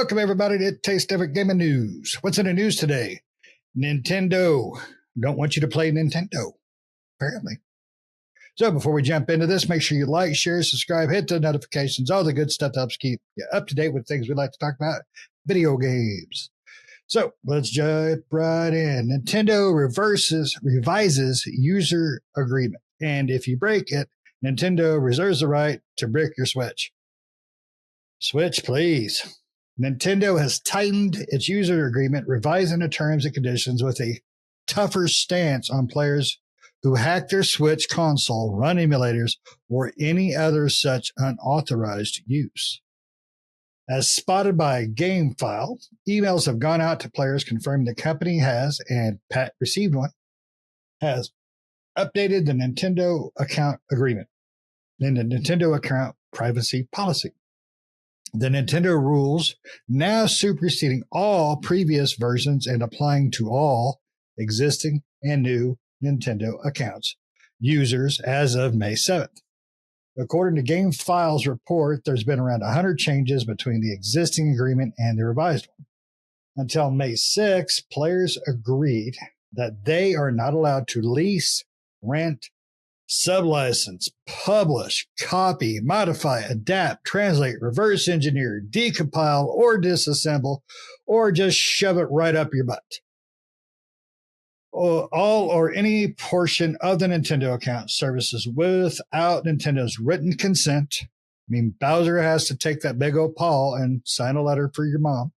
Welcome, everybody, to Taste Different Gaming News. What's in the news today? Nintendo don't want you to play Nintendo, apparently. So before we jump into this, make sure you like, share, subscribe, hit the notifications, all the good stuff that helps keep you up to date with things we like to talk about, video games. So let's jump right in. Nintendo revises user agreement. And if you break it, Nintendo reserves the right to brick your Switch. Switch, please. Nintendo has tightened its user agreement, revising the terms and conditions with a tougher stance on players who hack their Switch console, run emulators, or any other such unauthorized use. As spotted by GameFile, emails have gone out to players confirming the company has, and Pat received one, has updated the Nintendo account agreement and the Nintendo account privacy policy. The Nintendo rules now superseding all previous versions and applying to all existing and new Nintendo accounts users as of May 7th. According to GameFile's report, there's been around 100 changes between the existing agreement and the revised one. Until May 6th, players agreed that they are not allowed to lease, rent, sublicense, publish, copy, modify, adapt, translate, reverse engineer, decompile, or disassemble, or just shove it right up your butt. All or any portion of the Nintendo account services without Nintendo's written consent. I mean, Bowser has to take that big old paw and sign a letter for your mom.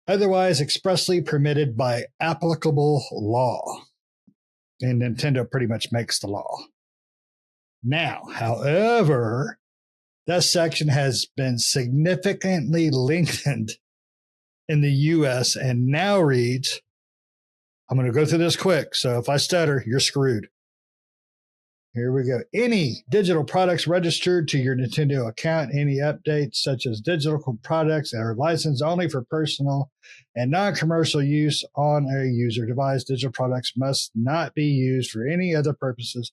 Otherwise expressly permitted by applicable law. And Nintendo pretty much makes the law. Now, however, that section has been significantly lengthened in the U.S. and now reads, I'm going to go through this quick, so if I stutter, you're screwed. Here we go. Any digital products registered to your Nintendo account, any updates such as digital products that are licensed only for personal and non-commercial use on a user device, digital products must not be used for any other purposes,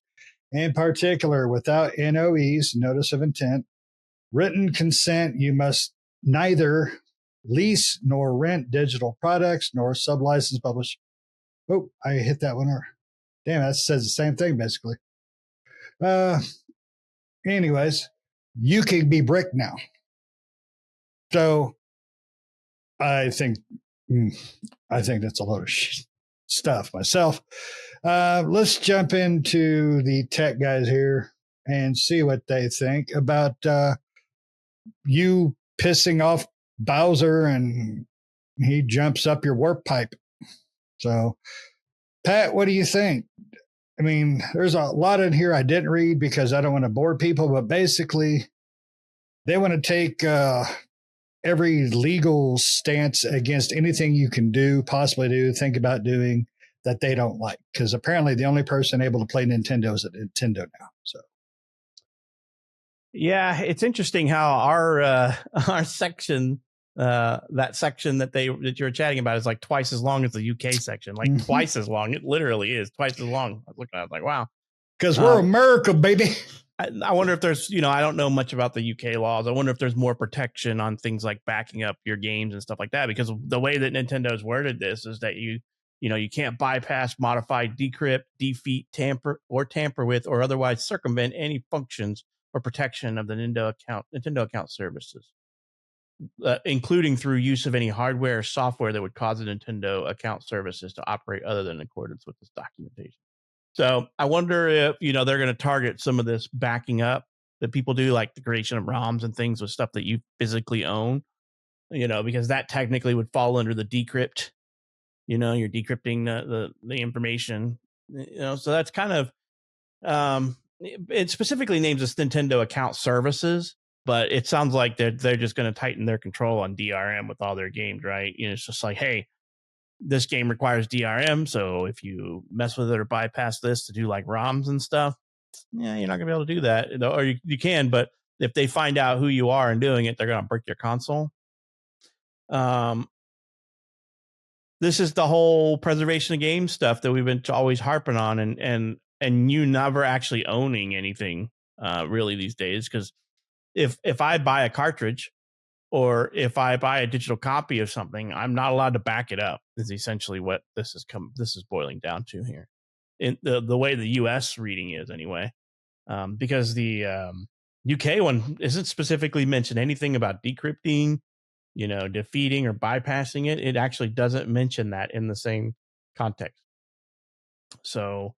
in particular without NOEs, notice of intent, written consent. You must neither lease nor rent digital products nor sublicense publish. Oh, I hit that one. Damn, that says the same thing basically. Anyways, you can be bricked now. So I think that's a load of stuff myself. Let's jump into the tech guys here and see what they think about you pissing off Bowser and he jumps up your warp pipe. So, Pat, what do you think? I mean, there's a lot in here I didn't read because I don't want to bore people, but basically they want to take every legal stance against anything you can possibly think about doing that they don't like. Because apparently the only person able to play Nintendo is at Nintendo now. So, yeah, it's interesting how our section, that section that you're chatting about is like twice as long as the UK section, like twice as long. It literally is twice as long. I was looking at it like, wow. Because we're America, baby. I wonder if there's, I don't know much about the UK laws. I wonder if there's more protection on things like backing up your games and stuff like that, because the way that Nintendo's worded this is that you can't bypass, modify, decrypt, defeat, tamper with, or otherwise circumvent any functions or protection of the Nintendo account services, including through use of any hardware or software that would cause the Nintendo account services to operate other than in accordance with this documentation. So I wonder if, they're going to target some of this backing up that people do, like the creation of ROMs and things with stuff that you physically own, because that technically would fall under the decrypt. You're decrypting the information, so that's kind of, it specifically names this Nintendo account services, but it sounds like they're just going to tighten their control on DRM with all their games, right? It's just like, hey, this game requires DRM, so if you mess with it or bypass this to do like ROMs and stuff, yeah, you're not gonna be able to do that. Or you can, but if they find out who you are and doing it, they're gonna brick your console. This is the whole preservation of game stuff that we've been always harping on, and you never actually owning anything really these days. Because if I buy a cartridge or if I buy a digital copy of something, I'm not allowed to back it up. Is essentially what this is boiling down to here, in the way the U.S. reading is anyway, because the UK one isn't specifically mentioned anything about decrypting, defeating or bypassing it. It actually doesn't mention that in the same context. So,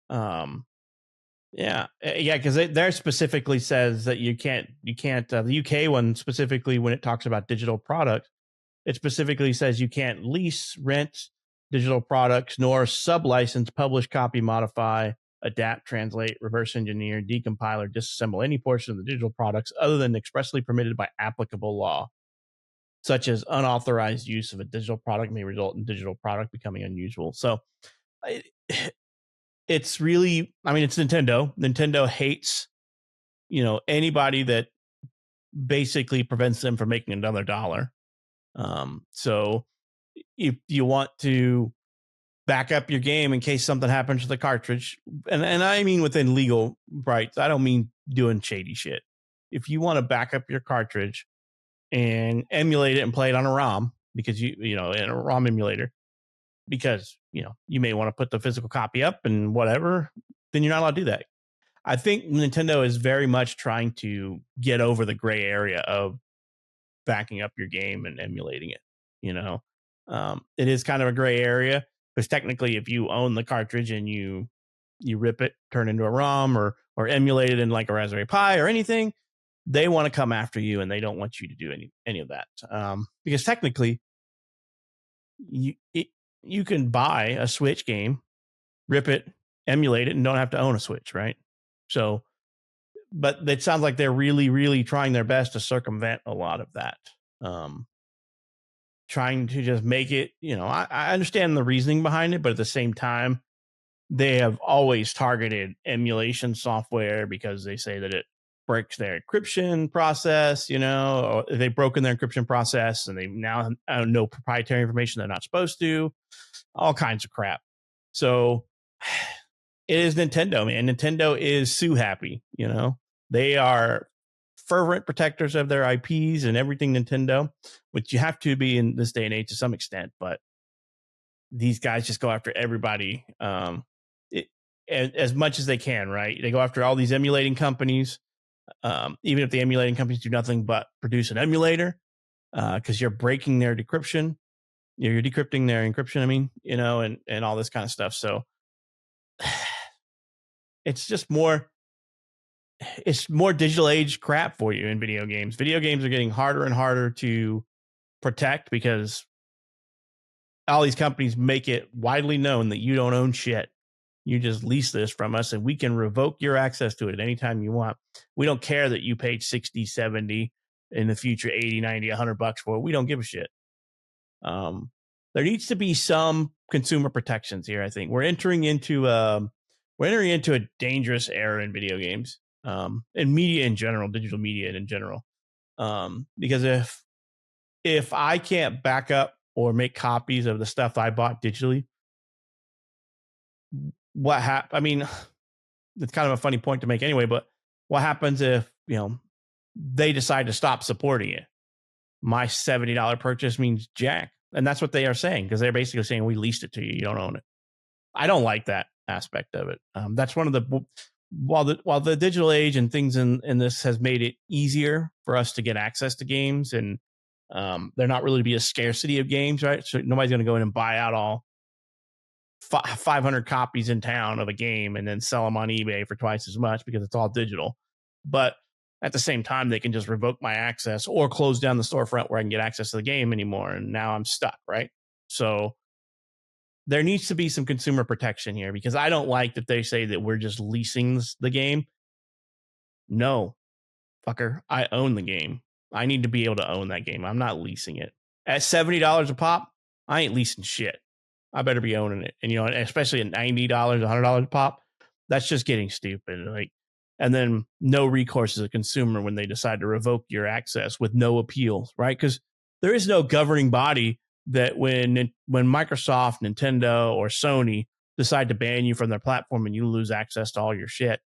yeah, because there specifically says that you can't. The UK one specifically, when it talks about digital products, it specifically says you can't lease, rent digital products, nor sub-license, publish, copy, modify, adapt, translate, reverse engineer, decompile, or disassemble any portion of the digital products other than expressly permitted by applicable law, such as unauthorized use of a digital product may result in digital product becoming unusable. So it's really, it's Nintendo. Nintendo hates, anybody that basically prevents them from making another dollar. So if you want to back up your game in case something happens to the cartridge, and I mean within legal rights, I don't mean doing shady shit. If you want to back up your cartridge and emulate it and play it on a ROM, because in a ROM emulator, because you may want to put the physical copy up and whatever, then you're not allowed to do that. I think Nintendo is very much trying to get over the gray area of backing up your game and emulating it. It is kind of a gray area because technically, if you own the cartridge and you rip it, turn it into a ROM or emulate it in like a Raspberry Pi or anything, they want to come after you and they don't want you to do any of that, because technically, you can buy a Switch game, rip it, emulate it, and don't have to own a Switch, right? So, but it sounds like they're really, really trying their best to circumvent a lot of that. Trying to just make it, I understand the reasoning behind it, but at the same time, they have always targeted emulation software because they say that it breaks their encryption process, or they've broken their encryption process and they now know proprietary information they're not supposed to, all kinds of crap. So it is Nintendo, man. Nintendo is sue happy, they are fervent protectors of their IPs and everything Nintendo, which you have to be in this day and age to some extent, but these guys just go after everybody as much as they can, right? They go after all these emulating companies, even if the emulating companies do nothing but produce an emulator, because you're breaking their decryption, you're decrypting their encryption, and all this kind of stuff. So it's just more digital age crap for you in video games. Video games are getting harder and harder to protect because all these companies make it widely known that you don't own shit. You just lease this from us and we can revoke your access to it at any time you want. We don't care that you paid 60, 70, in the future 80, 90, $100 for it. We don't give a shit. There needs to be some consumer protections here, I think. We're entering into a dangerous era in video games, and media in general, digital media in general. Because if I can't back up or make copies of the stuff I bought digitally, what happens? It's kind of a funny point to make anyway, but what happens if, they decide to stop supporting it? My $70 purchase means jack. And that's what they are saying, because they're basically saying, we leased it to you. You don't own it. I don't like that aspect of it. That's one of the, while the digital age and things in this has made it easier for us to get access to games, and there not really be a scarcity of games, right? So nobody's going to go in and buy out all 500 copies in town of a game and then sell them on eBay for twice as much because it's all digital. But at the same time, they can just revoke my access or close down the storefront where I can get access to the game anymore. And now I'm stuck, right? So there needs to be some consumer protection here, because I don't like that they say that we're just leasing the game. No, fucker, I own the game. I need to be able to own that game. I'm not leasing it. At $70 a pop, I ain't leasing shit. I better be owning it. And, especially at $90, $100 a pop, that's just getting stupid. And then no recourse as a consumer when they decide to revoke your access with no appeals, right? Because there is no governing body that when Microsoft, Nintendo, or Sony decide to ban you from their platform and you lose access to all your shit,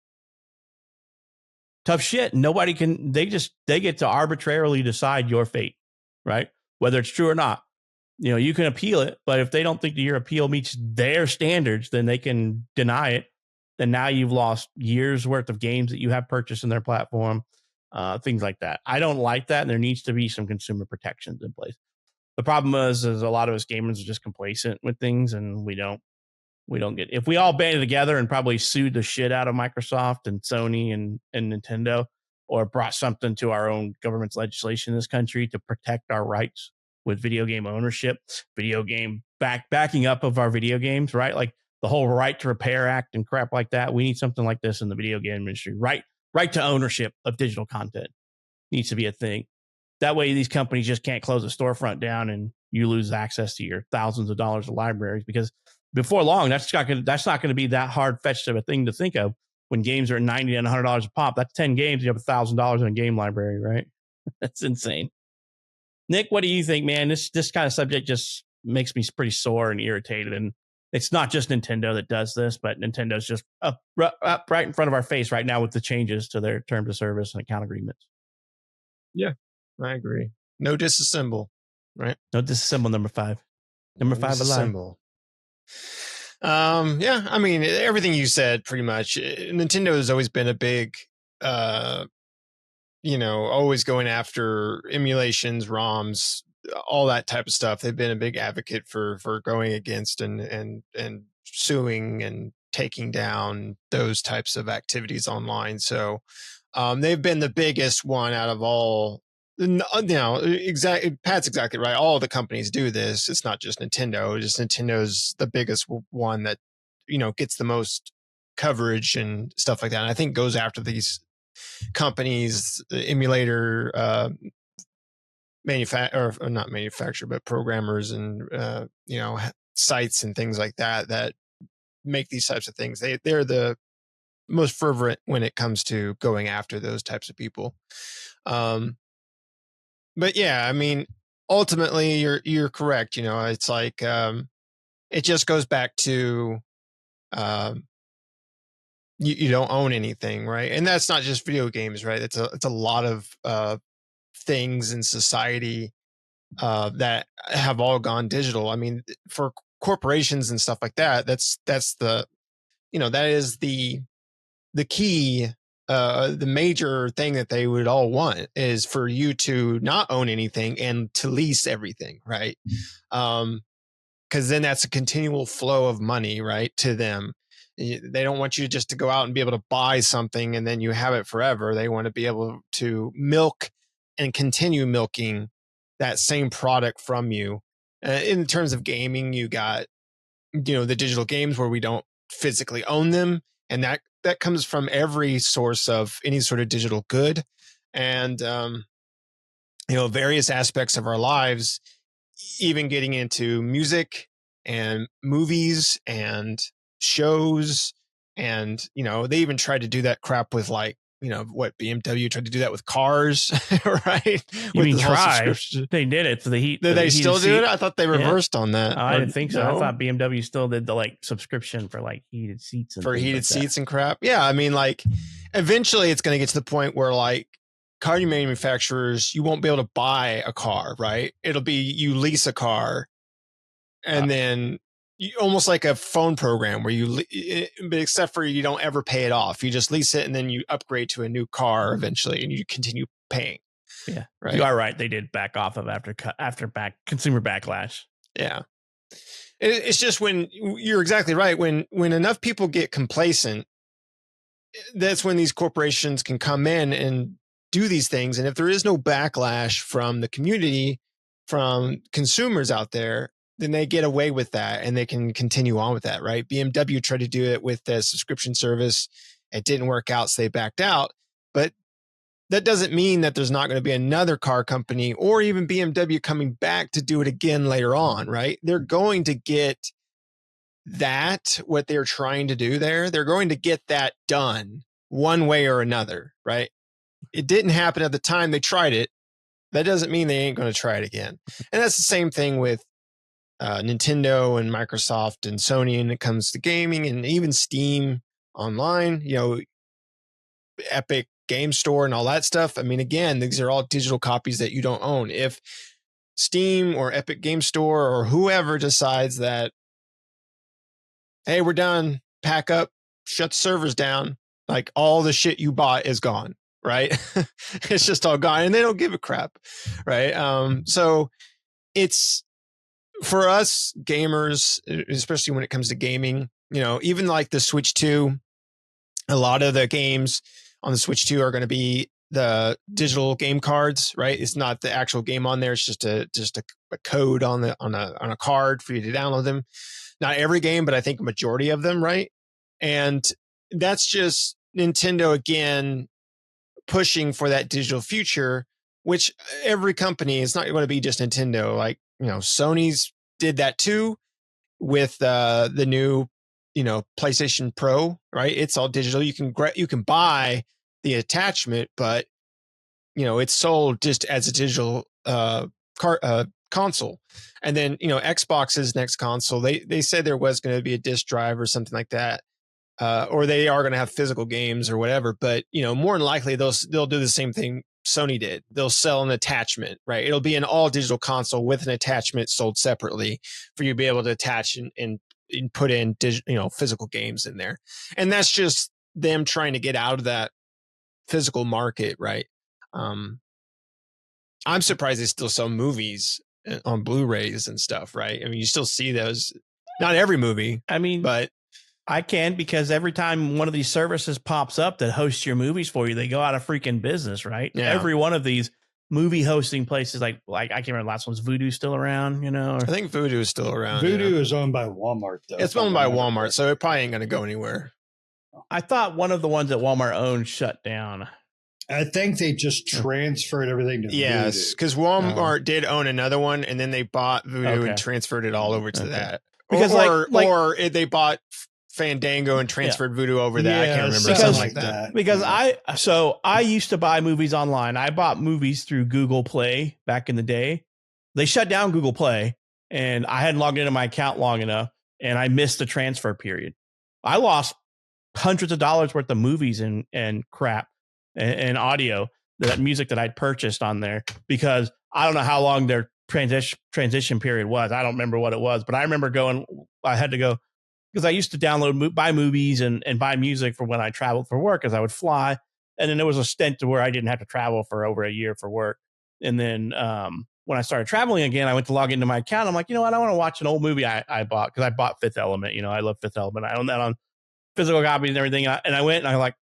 tough shit. Nobody can, they get to arbitrarily decide your fate, right? Whether it's true or not. You can appeal it, but if they don't think that your appeal meets their standards, then they can deny it. And now you've lost years worth of games that you have purchased in their platform, things like that. I don't like that. And there needs to be some consumer protections in place. The problem is a lot of us gamers are just complacent with things, and we don't get, if we all banded together and probably sued the shit out of Microsoft and Sony and Nintendo, or brought something to our own government's legislation in this country to protect our rights with video game ownership, video game backing up of our video games, right? Like the whole right to repair act and crap like that. We need something like this in the video game industry. Right to ownership of digital content needs to be a thing. That way these companies just can't close a storefront down and you lose access to your thousands of dollars of libraries, because before long, that's not going to be that hard fetched of a thing to think of. When games are $90 and $100 a pop, that's 10 games. You have $1,000 in a game library, right? That's insane. Nick, what do you think, man? This kind of subject just makes me pretty sore and irritated. And it's not just Nintendo that does this, but Nintendo's just up right in front of our face right now with the changes to their terms of service and account agreements. Yeah, I agree. No disassemble, right? No disassemble, number 5. Number 5 alive. Yeah, I mean, everything you said pretty much. Nintendo has always been a big, always going after emulations, ROMs, all that type of stuff. They've been a big advocate for going against and suing and taking down those types of activities online. So they've been the biggest one out of all. Exactly. Pat's exactly right. All the companies do this. It's not just Nintendo. Just Nintendo's the biggest one that, gets the most coverage and stuff like that. And I think goes after these companies, the emulator, not manufacturer, but programmers and, sites and things like that make these types of things. They're the most fervent when it comes to going after those types of people. But yeah, I mean, ultimately you're correct. It's like, it just goes back to, you don't own anything, right? And that's not just video games, right? It's a lot of things in society that have all gone digital. I mean, for corporations and stuff like that, that's the, that is the key. The major thing that they would all want is for you to not own anything and to lease everything, right? Because then that's a continual flow of money, right, to them. They don't want you just to go out and be able to buy something and then you have it forever. They want to be able to milk and continue milking that same product from you. In terms of gaming, you got, the digital games where we don't physically own them, and that comes from every source of any sort of digital good. And, various aspects of our lives, even getting into music and movies and shows. And, they even tried to do that crap with like, what BMW tried to do that with cars, right? You mean try? They did it for the heat. Did they still do it? I thought they reversed on that. Oh, I didn't think so. No? I thought BMW still did the subscription for heated seats and for heated seats and crap. Yeah, I mean, eventually it's going to get to the point where car manufacturers, you won't be able to buy a car, right? It'll be you lease a car, and then almost like a phone program where but except for you don't ever pay it off. You just lease it and then you upgrade to a new car eventually and you continue paying. Yeah. Right. You are right. They did back off of after consumer backlash. Yeah. It's just when you're exactly right. When enough people get complacent, that's when these corporations can come in and do these things. And if there is no backlash from the community, from consumers out there, then they get away with that and they can continue on with that, right? BMW tried to do it with the subscription service. It didn't work out, so they backed out. But that doesn't mean that there's not going to be another car company or even BMW coming back to do it again later on, right? They're going to get what they're trying to do there. They're going to get that done one way or another, right? It didn't happen at the time they tried it. That doesn't mean they ain't going to try it again. And that's the same thing with Nintendo and Microsoft and Sony when it comes to gaming and even Steam online. Epic Game Store and all that stuff. I mean, again, these are all digital copies that you don't own. If Steam or Epic Game Store or whoever decides that, hey, we're done, pack up, shut the servers down, like all the shit you bought is gone, right? It's just all gone, and they don't give a crap, right? So it's for us gamers, especially when it comes to gaming, even like the Switch 2, a lot of the games on the Switch 2 are going to be the digital game cards, right? It's not the actual game on there. It's just a code on a card for you to download them. Not every game, but I think a majority of them, right? And that's just Nintendo again pushing for that digital future, which every company, it's not going to be just Nintendo. Like, Sony's did that too with the new, PlayStation Pro, right? It's all digital. You can buy the attachment, but it's sold just as a digital console. And then Xbox's next console, they said there was going to be a disc drive or something like that, or they are going to have physical games or whatever. But more than likely they'll do the same thing Sony did. They'll sell an attachment, right? It'll be an all digital console with an attachment sold separately for you to be able to attach and put in physical games in there. And that's just them trying to get out of that physical market, right? I'm surprised they still sell movies on Blu-rays and stuff, right? I mean, you still see those. Not every movie, I mean, but I can, because every time one of these services pops up that hosts your movies for you, they go out of freaking business, right? Yeah. Every one of these movie hosting places, like I can't remember the last one's Vudu still around, or I think Vudu is still around. Vudu is owned by Walmart, though. It's owned by Walmart, so it probably ain't going to go anywhere. I thought one of the ones that Walmart owned shut down. I think they just transferred everything to Vudu. Yes, because Walmart did own another one, and then they bought Vudu and transferred it all over to that. Because or they bought Fandango and transferred Vudu over that. I can't remember, something like that. Because I used to buy movies online. I bought movies through Google Play back in the day. They shut down Google Play, and I hadn't logged into my account long enough, and I missed the transfer period. I lost hundreds of dollars worth of movies and crap and audio, that music that I'd purchased on there, because I don't know how long their transition period was. I don't remember what it was, but I remember I had to go, because I used to buy movies and buy music for when I traveled for work, as I would fly. And then there was a stint to where I didn't have to travel for over a year for work. And then when I started traveling again, I went to log into my account. I'm like, you know what? I want to watch an old movie I bought, because I bought Fifth Element. I love Fifth Element. I own that on physical copies and everything. And I went and I like,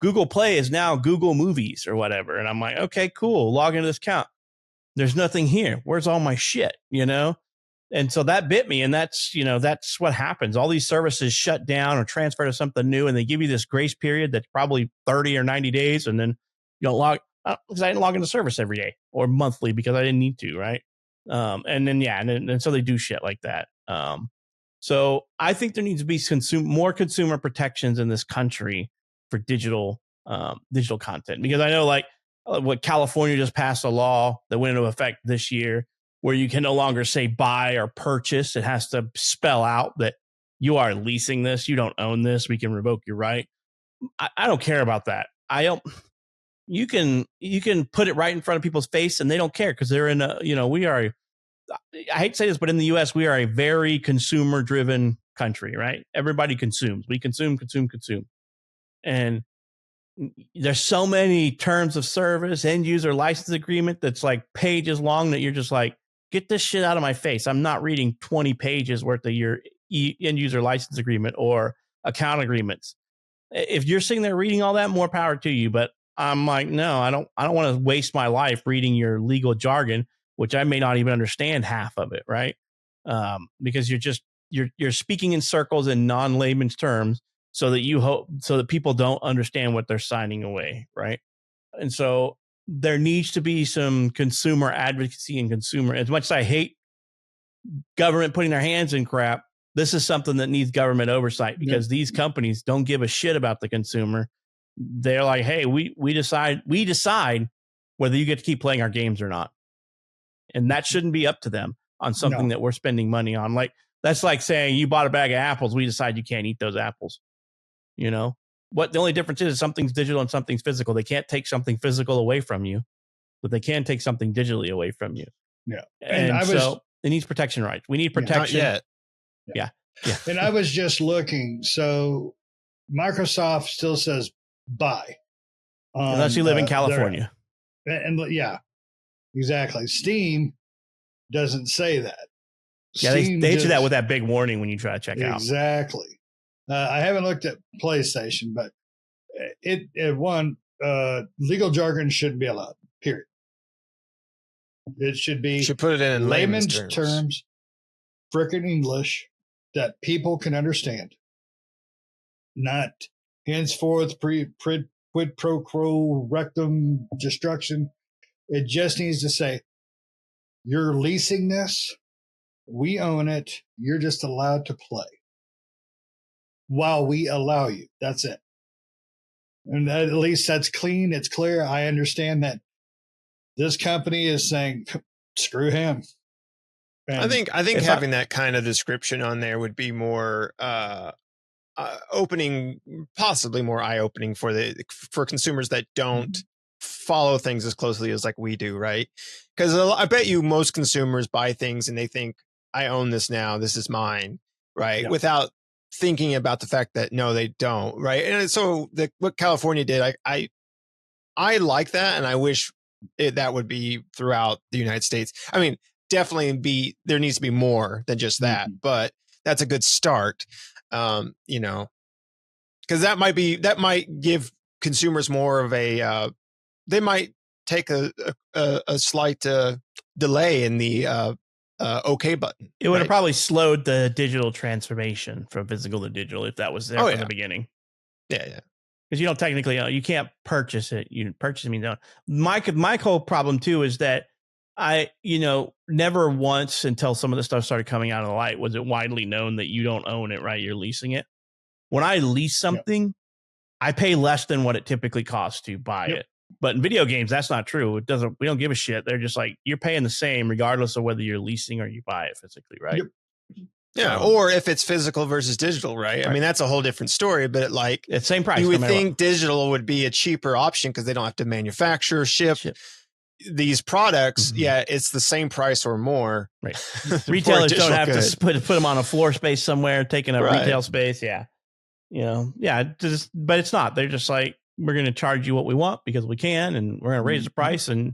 Google Play is now Google Movies or whatever. And I'm like, okay, cool. Log into this account. There's nothing here. Where's all my shit? And so that bit me. And that's what happens. All these services shut down or transfer to something new, and they give you this grace period that's probably 30 or 90 days. And then you don't log, because I didn't log into service every day or monthly because I didn't need to. Right. And so they do shit like that. So I think there needs to be more consumer protections in this country for digital content, because I know what California just passed a law that went into effect this year, where you can no longer say buy or purchase. It has to spell out that you are leasing this. You don't own this. We can revoke your right. I don't care about that. You can put it right in front of people's face and they don't care, because they're in we are, I hate to say this, but in the US, we are a very consumer driven country, right? Everybody consumes. We consume. And there's so many terms of service, end user license agreement that's like pages long, that you're just like, get this shit out of my face. I'm not reading 20 pages worth of your end user license agreement or account agreements. If you're sitting there reading all that, more power to you. But I'm like, no, I don't want to waste my life reading your legal jargon, which I may not even understand half of it. Right. Because you're speaking in circles in non-layman's terms, so that people don't understand what they're signing away, right? And so there needs to be some consumer advocacy and consumer. As much as I hate government putting their hands in crap, this is something that needs government oversight, because these companies don't give a shit about the consumer. They're like, hey, we decide whether you get to keep playing our games or not, and that shouldn't be up to them on something that we're spending money on. Like, that's like saying you bought a bag of apples, we decide you can't eat those apples. what the only difference is something's digital and something's physical. They can't take something physical away from you, but they can take something digitally away from you. Yeah. And so it needs protection rights. We need protection. Not yet. Yeah. And I was just looking. So Microsoft still says buy. Unless you live in California. And yeah, exactly. Steam doesn't say that. Yeah, they hit you that with that big warning when you try to check out. Exactly. I haven't looked at PlayStation, but legal jargon shouldn't be allowed, period. It should be put it in layman's terms, frickin' English that people can understand. Not henceforth quid pro quo rectum destruction. It just needs to say, you're leasing this, we own it, you're just allowed to play while we allow you. That's it. And at least that's clean, it's clear. I understand that this company is saying, screw him. And I think having that kind of description on there would be more opening, possibly more eye-opening for consumers that don't follow things as closely as like we do, right? Because I bet you most consumers buy things and they think, I own this now, this is mine, right? Yep. Without thinking about the fact that no, they don't, right? And so what California did, I like that, and I wish that would be throughout the United States. I mean, definitely there needs to be more than just that, but that's a good start. Because that might give consumers more of a they might take a slight delay in the OK button. It would have probably slowed the digital transformation from physical to digital if that was there from the beginning. Yeah. Because you don't technically, you can't purchase it. You purchase means no. My whole problem too is that I, never once until some of the stuff started coming out of the light was it widely known that you don't own it, right? You're leasing it. When I lease something, I pay less than what it typically costs to buy it. But in video games, that's not true. We don't give a shit. They're just like, you're paying the same regardless of whether you're leasing or you buy it physically, right? Yep. Yeah, or if it's physical versus digital, right? I mean, that's a whole different story, but it's same price. You would think digital would be a cheaper option because they don't have to manufacture, ship these products. Yeah, it's the same price or more. Right. Retailers don't have to put them on a floor space somewhere, taking a retail space. Yeah. But it's not. They're just like, we're going to charge you what we want because we can, and we're going to raise the price, and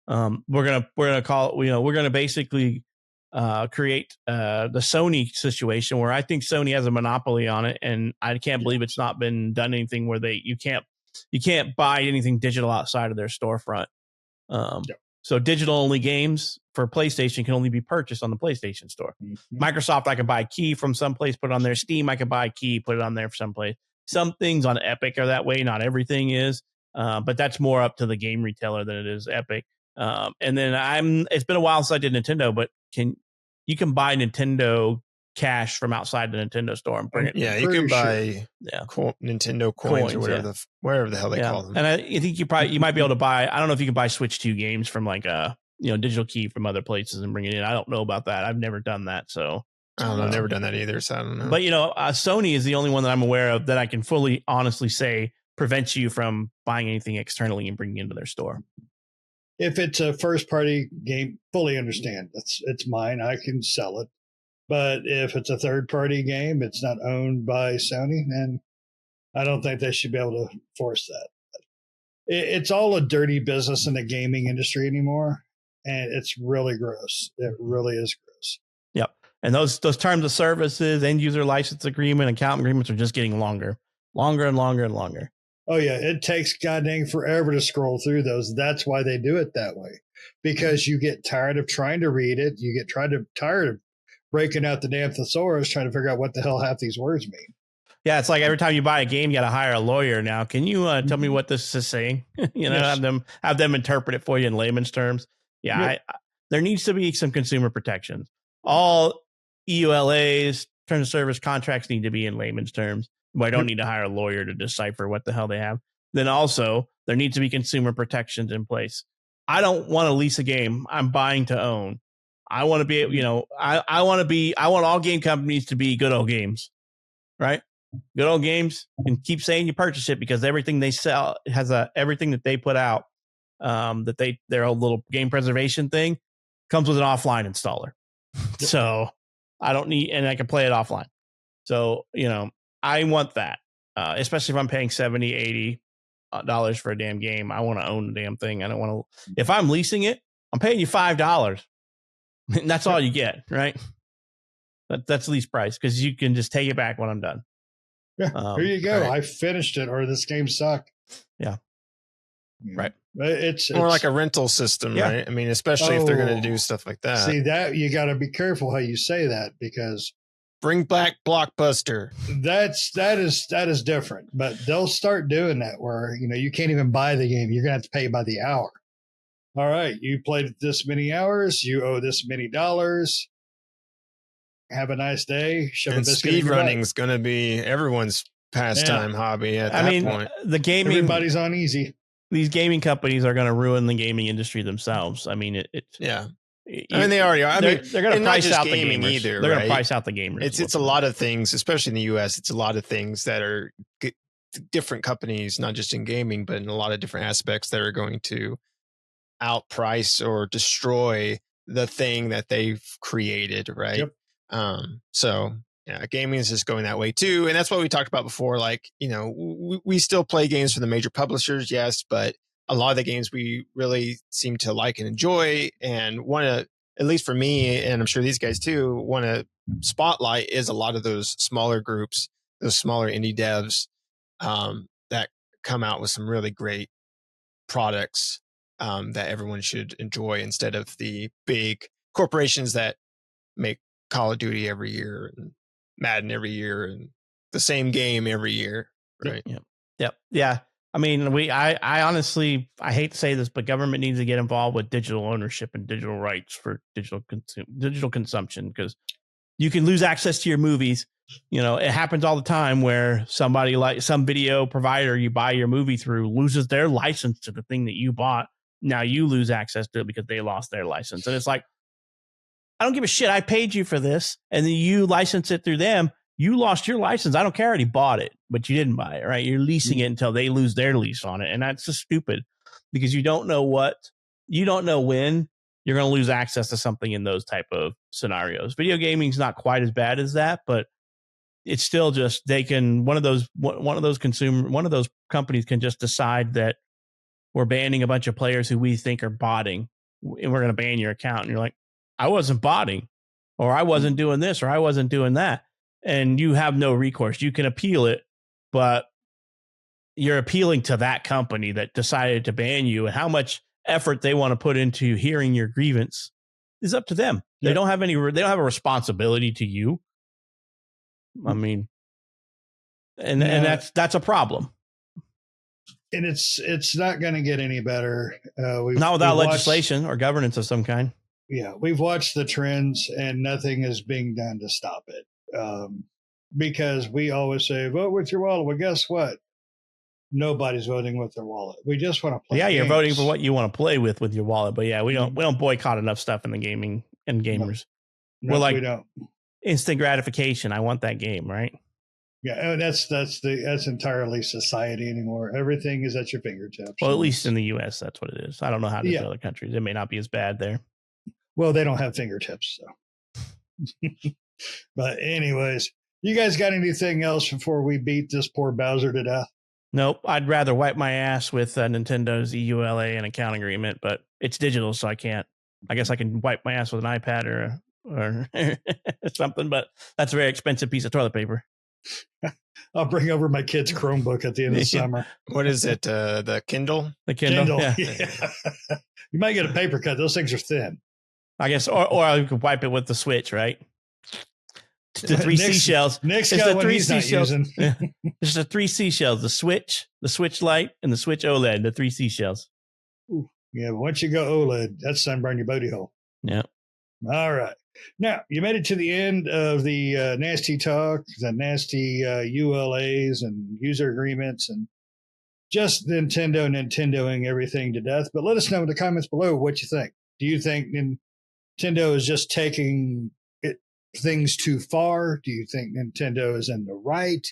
we're going to basically create the Sony situation where I think Sony has a monopoly on it, and I can't believe it's not been done anything where you can't buy anything digital outside of their storefront. So digital only games for PlayStation can only be purchased on the PlayStation Store. Microsoft, I can buy a key from someplace, put it on their Steam. I can buy a key, put it on there for someplace. Some things on Epic are that way. Not everything is, but that's more up to the game retailer than it is Epic. And then it's been a while since I did Nintendo, but you can buy Nintendo cash from outside the Nintendo store and bring it. Yeah, you can buy Nintendo coins or wherever the hell they call them. And I think you might be able to buy. I don't know if you can buy Switch 2 games from like a digital key from other places and bring it in. I don't know about that. I've never done that. So I've never done that either. So I don't know. But Sony is the only one that I'm aware of that I can fully honestly say prevents you from buying anything externally and bringing it into their store. If it's a first party game, fully understand. It's mine. I can sell it. But if it's a third party game, it's not owned by Sony, then I don't think they should be able to force that. It's all a dirty business in the gaming industry anymore, and it's really gross. It really is gross. Yep. And those terms of services, end user license agreement, account agreements are just getting longer and longer and longer. Oh yeah, it takes goddamn forever to scroll through those. That's why they do it that way, because you get tired of trying to read it. You get tired of breaking out the damn thesaurus, trying to figure out what the hell half these words mean. Yeah, it's like every time you buy a game, you got to hire a lawyer now. Can you tell me what this is saying? Yes. have them interpret it for you in layman's terms. Yeah, yep. There needs to be some consumer protections. All EULAs, terms of service contracts need to be in layman's terms. But I don't need to hire a lawyer to decipher what the hell they have. Then also, there needs to be consumer protections in place. I don't want to lease a game. I'm buying to own. I want to be, I want all game companies to be good old games, right? Good old games, and keep saying you purchase it because everything they sell has everything that they put out, their old little game preservation thing comes with an offline installer. So I don't need, and I can play it offline. So, I want that, especially if I'm paying $70, $80 for a damn game. I want to own the damn thing. I don't want to, if I'm leasing it, I'm paying you $5. And that's all you get, right? That's lease price because you can just take it back when I'm done. Yeah, here you go. Right. I finished it, or this game sucked. Yeah. Right. It's more like a rental system, right? I mean, especially if they're going to do stuff like that. See, that you got to be careful how you say that, because bring back Blockbuster. That is different, but they'll start doing that where, you can't even buy the game. You're going to have to pay by the hour. All right, you played this many hours, you owe this many dollars. Have a nice day. And speed running is going to be everyone's pastime hobby at that point. The gaming, everybody's on easy. These gaming companies are going to ruin the gaming industry themselves. I mean, they already are. They're going to price out the gaming gamers. Either, they're going to price out the gamers. It's a lot of things, especially in the U.S. It's a lot of things that are different companies, not just in gaming, but in a lot of different aspects that are going to outprice or destroy the thing that they've created, right? Yep. So gaming is just going that way too, and that's what we talked about before. Like, we still play games for the major publishers, yes, but a lot of the games we really seem to like and enjoy, and want to, at least for me, and I'm sure these guys too, want to spotlight is a lot of those smaller groups, those smaller indie devs that come out with some really great products that everyone should enjoy, instead of the big corporations that make Call of Duty every year and Madden every year and the same game every year, right? Yep. Yeah. I mean, I honestly, I hate to say this, but government needs to get involved with digital ownership and digital rights for digital consumption, because you can lose access to your movies. It happens all the time where somebody, like some video provider you buy your movie through, loses their license to the thing that you bought. Now you lose access to it because they lost their license. And it's like, I don't give a shit. I paid you for this, and then you license it through them. You lost your license. I don't care. I already bought it, but you didn't buy it, right? You're leasing it until they lose their lease on it. And that's just stupid, because you don't know when you're going to lose access to something in those type of scenarios. Video gaming is not quite as bad as that, but it's still just, one of those companies can just decide that we're banning a bunch of players who we think are botting, and we're going to ban your account. And you're like, I wasn't botting, or I wasn't doing this, or I wasn't doing that. And you have no recourse. You can appeal it, but you're appealing to that company that decided to ban you, and how much effort they want to put into hearing your grievance is up to them. Yep. They don't have a responsibility to you. I mean, and that's a problem. And it's not going to get any better. Not without legislation or governance of some kind. Yeah, we've watched the trends, and nothing is being done to stop it. Because we always say, vote with your wallet. Well, guess what? Nobody's voting with their wallet. We just want to play. Yeah, you're voting for what you want to play with your wallet. But yeah, we don't boycott enough stuff in the gaming and gamers. No, we don't. Instant gratification. I want that game, right? Yeah, that's entirely society anymore. Everything is at your fingertips. Well, at least in the U.S., that's what it is. I don't know how it is in other countries. It may not be as bad there. Well, they don't have fingertips, so. But anyways, you guys got anything else before we beat this poor Bowser to death? Nope. I'd rather wipe my ass with Nintendo's EULA and account agreement, but it's digital, so I can't. I guess I can wipe my ass with an iPad or something, but that's a very expensive piece of toilet paper. I'll bring over my kid's Chromebook at the end of the summer. What is it? The Kindle? The Kindle. Yeah. You might get a paper cut. Those things are thin. I guess, or I could wipe it with the Switch, right? The three seashells. Nick's got one he's not using. There's the three seashells: the Switch Lite, and the Switch OLED. The three seashells. Ooh, yeah, but once you go OLED, that's sunburn your booty hole. Yeah. All right. Now you made it to the end of the nasty talk, the nasty ULAs and user agreements, and just Nintendoing everything to death. But let us know in the comments below what you think. Do you think Nintendo is just taking things too far? Do you think Nintendo is in the right?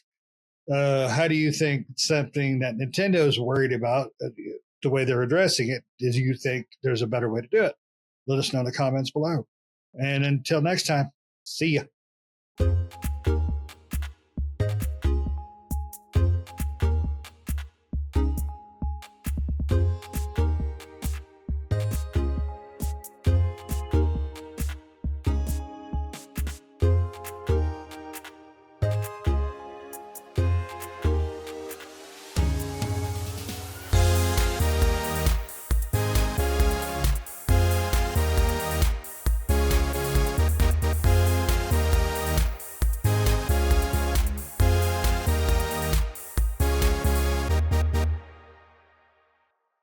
How do you think something that Nintendo is worried about, the way they're addressing it, is you think there's a better way to do it? Let us know in the comments below. And until next time, see ya.